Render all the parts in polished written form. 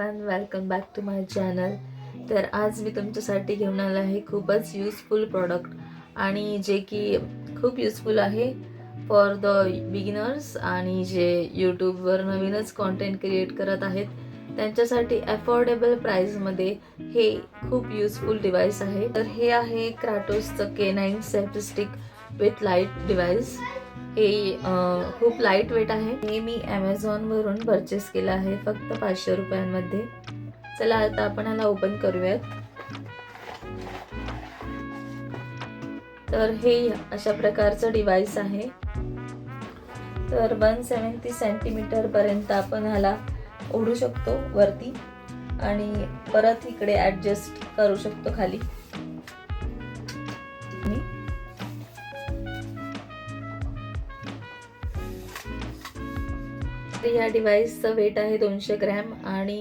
Everyone, welcome back to my channel. तर आज मी तुमच्यासाठी घेऊन आले आहे खूपच यूजफुल प्रॉडक्ट आणि जे की खूप यूजफुल आहे फॉर द बिगिनर्स आणि जे यूट्यूबवर नवीनच कंटेंट क्रिएट करत आहेत त्यांच्यासाठी अफोर्डेबल प्राइसमध्ये हे खूप यूजफुल डिव्हाइस आहे। तर हे आहे क्राटोसचं K9 selfie stick with light device. हे खूप लाईट वेट आहे। हे मी Amazonवरून परचेस केलं आहे फक्त 500 रुपयांमध्ये। चला आता आपण ह्याला ओपन करूयात। तर हे अशा प्रकारचं डिव्हाइस आहे। तर 170 सेंटीमीटर पर्यंत आपण ह्याला ओढू शकतो वरती आणि परत इकडे ॲडजस्ट करू शकतो खाली। या डिव्हाइसचं वेट आहे 200 ग्रॅम आणि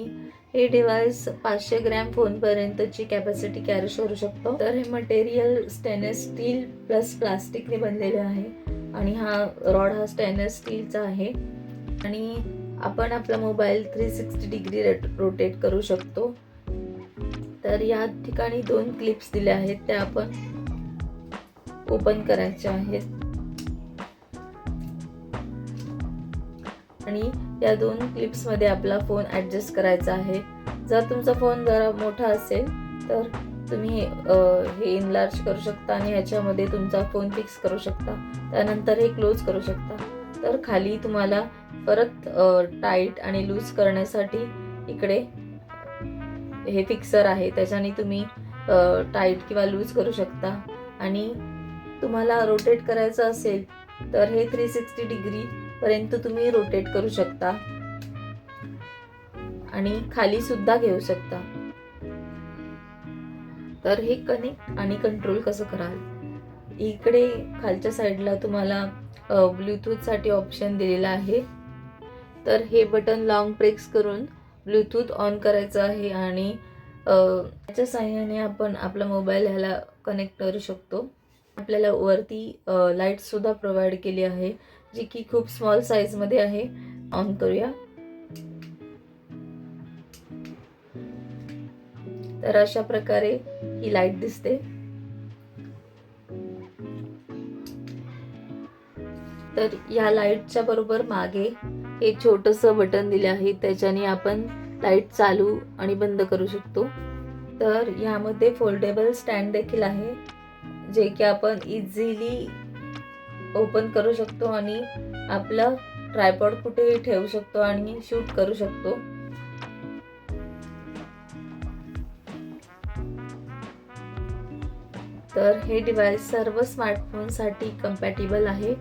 हे डिव्हाइस 500 ग्रॅम फोनपर्यंतची कॅपॅसिटी कॅरी करू शकतो। तर हे मटेरियल स्टेनलेस स्टील प्लस प्लास्टिकने बनलेले आहे आणि हा रॉड हा स्टेनलेस स्टीलचा आहे आणि आपण आपला मोबाईल 360 डिग्री रोटेट करू शकतो। तर या ठिकाणी 2 क्लिप्स दिल्या आहेत, त्या आपण ओपन करायच्या आहेत आणि या 2 क्लिप्स मध्ये आपला फोन ॲडजस्ट करायचा आहे। जर तुमचा फोन जरा मोठा असेल तर तुम्ही हे इनलार्ज करू शकता आणि ह्याच्यामध्ये तुमचा फोन फिक्स करू शकता। त्यानंतर हे क्लोज करू शकता। तर खाली तुम्हाला परत टाईट आणि लूज करण्यासाठी इकडे हे फिक्सर आहे, त्याच्याने तुम्ही टाईट किंवा लूज करू शकता आणि तुम्हाला रोटेट करायचं असेल तर हे 360 डिग्री पर्यंत तुम्ही रोटेट करू शकता आणि खाली सुद्धा घेऊ शकता। तर हे कनेक्ट आणि कंट्रोल कसं कराल, इकडे खालच्या साईडला तुम्हाला ब्लूटूथ साठी ऑप्शन दिलेला आहे। तर हे बटन लॉंग प्रेस करून ब्लूटूथ ऑन करायचं आहे आणि त्याच्या सहाय्याने आपण आपला मोबाईल ह्याला कनेक्ट करू शकतो। आपल्याला वरती लाईट सुद्धा प्रोव्हाइड केली आहे जी की खूप स्मॉल साइज मध्ये आहे। ऑन करूया। तर अशा प्रकारे ही लाईट दिसते। तर या लाईटच्या बरोबर मागे एक छोटंसं बटन दिले आहे, त्याच्याने आपण लाईट चालू आणि बंद करू शकतो। तर यामध्ये फोल्डेबल स्टँड देखील आहे जे की आपण इझिली ओपन करू शकतो आणि आपला ट्रायपॉड कुठेही ठेवू शकतो आणि शूट करू शकतो। तर हे डिव्हाइस सर्व स्मार्टफोन साठी कंपॅटिबल आहे।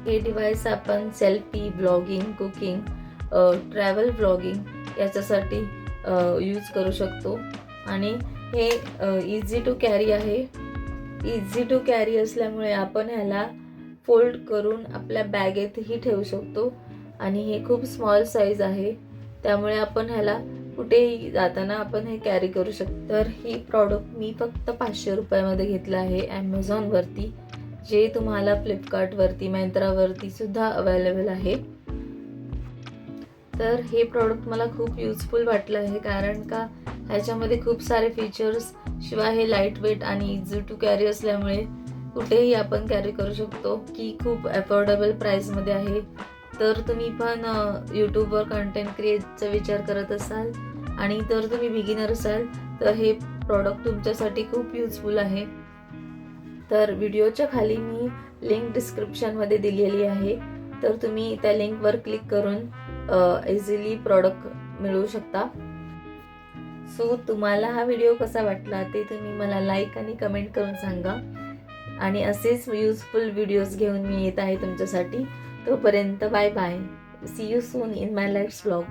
हे डिव्हाइस आपण selfie, blogging, cooking, travel blogging याच्यासाठी यूज करू शकतो आणि हे इझी टू कॅरी आहे। इझी टू कॅरी असल्यामुळे आपण ह्याला फोल्ड करून आपल्या बॅगेतही ठेवू शकतो आणि हे खूप स्मॉल साइज आहे, त्यामुळे आपण ह्याला कुठेही जाताना आपण हे कॅरी करू शकतो। तर ही प्रॉडक्ट मी फक्त 500 रुपयामध्ये घेतलं आहे Amazon वरती, जे तुम्हाला फ्लिपकार्ट वरती, मिंत्रावरती सुद्धा अवेलेबल आहे। तर हे प्रॉडक्ट मला खूप यूजफुल वाटलं आहे, कारण का ह्याच्यामध्ये खूप सारे फीचर्स, शिवाय हे लाईट वेट आणि इझी टू कॅरी असल्यामुळे कुठेही आपण कॅरी करू शकतो की खूप अफोर्डेबल प्राइसमध्ये आहे। तर तुम्ही पण यूट्यूबवर कंटेंट क्रिएटचा विचार करत असाल आणि तर तुम्ही बिगिनर असाल तर हे प्रॉडक्ट तुमच्यासाठी खूप यूजफुल आहे। तर व्हिडिओच्या खाली मी लिंक डिस्क्रिप्शनमध्ये दिलेली आहे, तर तुम्ही त्या लिंकवर क्लिक करून इझिली प्रॉडक्ट मिळवू शकता। सो तुम्हाला हा व्हिडिओ कसा वाटला ते तुम्ही मला लाईक आणि कमेंट करून सांगा आणि असेच यूजफुल व्हिडिओज घेऊन मी येत आहे तुमच्यासाठी। तोपर्यंत bye bye, see you soon in my next vlog.